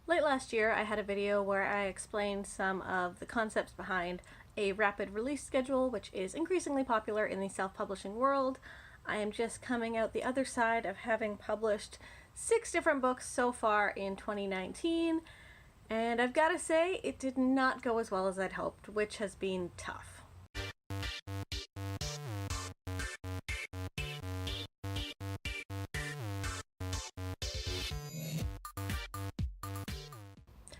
Late last year, I had a video where I explained some of the concepts behind a rapid release schedule, which is increasingly popular in the self-publishing world. I am just coming out the other side of having published 6 different books so far in 2019, and I've got to say, it did not go as well as I'd hoped, which has been tough.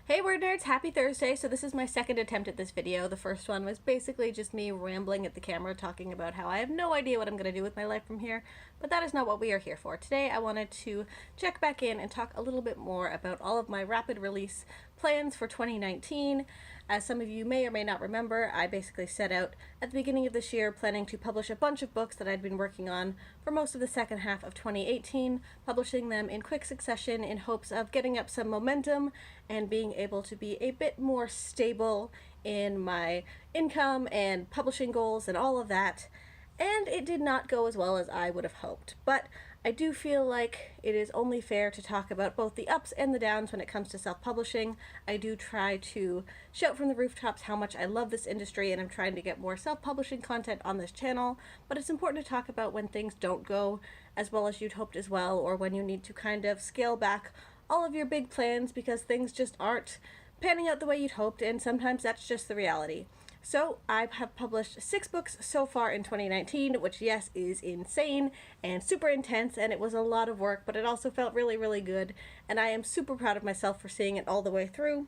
Hey WordNerds, happy Thursday! So this is my second attempt at this video. The first one was basically just me rambling at the camera talking about how I have no idea what I'm going to do with my life from here, but that is not what we are here for. Today I wanted to check back in and talk a little bit more about all of my rapid release plans for 2019. As some of you may or may not remember, I basically set out at the beginning of this year planning to publish a bunch of books that I'd been working on for most of the second half of 2018, publishing them in quick succession in hopes of getting up some momentum and being able to be a bit more stable in my income and publishing goals and all of that. And it did not go as well as I would have hoped. But I do feel like it is only fair to talk about both the ups and the downs when it comes to self-publishing. I do try to shout from the rooftops how much I love this industry, and I'm trying to get more self-publishing content on this channel, but it's important to talk about when things don't go as well as you'd hoped as well, or when you need to kind of scale back all of your big plans because things just aren't panning out the way you'd hoped, and sometimes that's just the reality. So I have published 6 books so far in 2019, which yes is insane and super intense, and it was a lot of work, but it also felt really, really good, and I am super proud of myself for seeing it all the way through.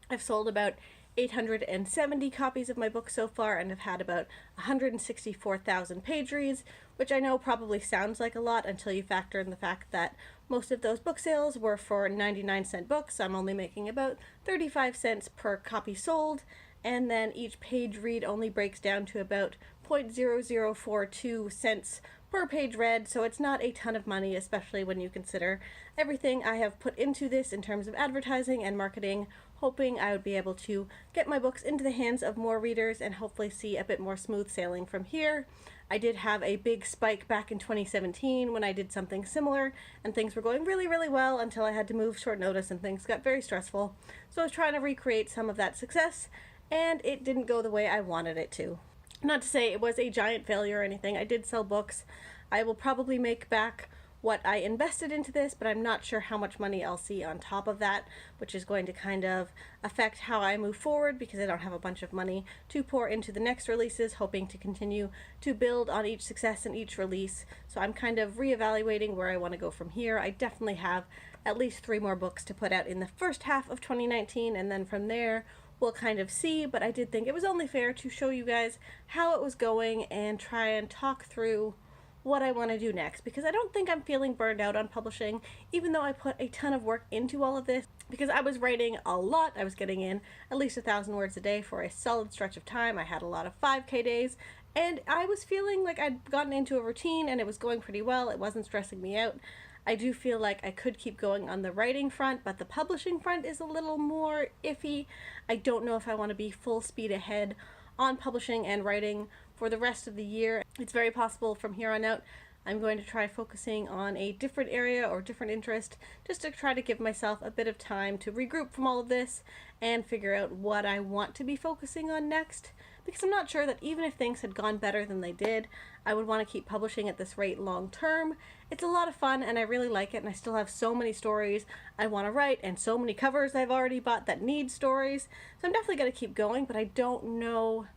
I've sold about 870 copies of my book so far and have had about 164,000 page reads, which I know probably sounds like a lot until you factor in the fact that most of those book sales were for 99-cent books, so I'm only making about 35 cents per copy sold, and then each page read only breaks down to about 0.0042 cents per page read, so it's not a ton of money, especially when you consider everything I have put into this in terms of advertising and marketing, hoping I would be able to get my books into the hands of more readers and hopefully see a bit more smooth sailing from here. I did have a big spike back in 2017 when I did something similar, and things were going really, really well until I had to move short notice and things got very stressful. So I was trying to recreate some of that success, and it didn't go the way I wanted it to. Not to say it was a giant failure or anything. I did sell books. I will probably make back what I invested into this, but I'm not sure how much money I'll see on top of that, which is going to kind of affect how I move forward because I don't have a bunch of money to pour into the next releases, hoping to continue to build on each success in each release. So I'm kind of reevaluating where I want to go from here. I definitely have at least 3 more books to put out in the first half of 2019, and then from there we'll kind of see, but I did think it was only fair to show you guys how it was going and try and talk through what I want to do next, because I don't think I'm feeling burned out on publishing, even though I put a ton of work into all of this, because I was writing a lot. I was getting in at least 1,000 words a day for a solid stretch of time. I had a lot of 5K days, and I was feeling like I'd gotten into a routine and it was going pretty well. It wasn't stressing me out. I do feel like I could keep going on the writing front, but the publishing front is a little more iffy. I don't know if I want to be full speed ahead on publishing and writing for the rest of the year. It's very possible from here on out I'm going to try focusing on a different area or different interest, just to try to give myself a bit of time to regroup from all of this and figure out what I want to be focusing on next, because I'm not sure that even if things had gone better than they did, I would want to keep publishing at this rate long term. It's a lot of fun and I really like it, and I still have so many stories I want to write and so many covers I've already bought that need stories, so I'm definitely going to keep going, but I don't know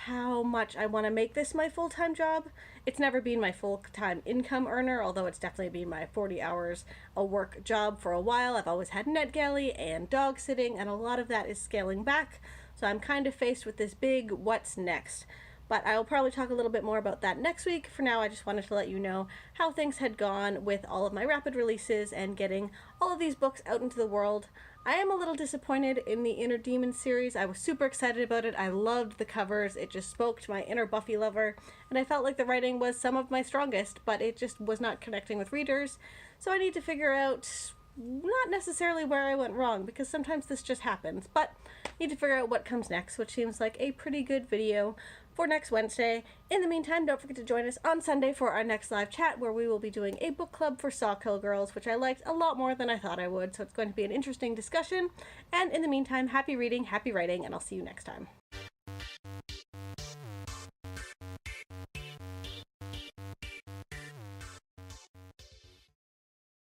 how much I want to make this my full-time job. It's never been my full-time income earner, although it's definitely been my 40 hours a work job for a while. I've always had NetGalley and dog sitting, and a lot of that is scaling back, so I'm kind of faced with this big what's next. But I'll probably talk a little bit more about that next week. For now, I just wanted to let you know how things had gone with all of my rapid releases and getting all of these books out into the world. I am a little disappointed in the Inner Demon series. I was super excited about it. I loved the covers. It just spoke to my inner Buffy lover, and I felt like the writing was some of my strongest, but it just was not connecting with readers. So I need to figure out not necessarily where I went wrong, because sometimes this just happens, but I need to figure out what comes next, which seems like a pretty good video for next Wednesday. In the meantime, don't forget to join us on Sunday for our next live chat, where we will be doing a book club for Sawkill girls, which I liked a lot more than I thought I would, so it's going to be an interesting discussion. And in the meantime, happy reading, happy writing, and I'll see you next time.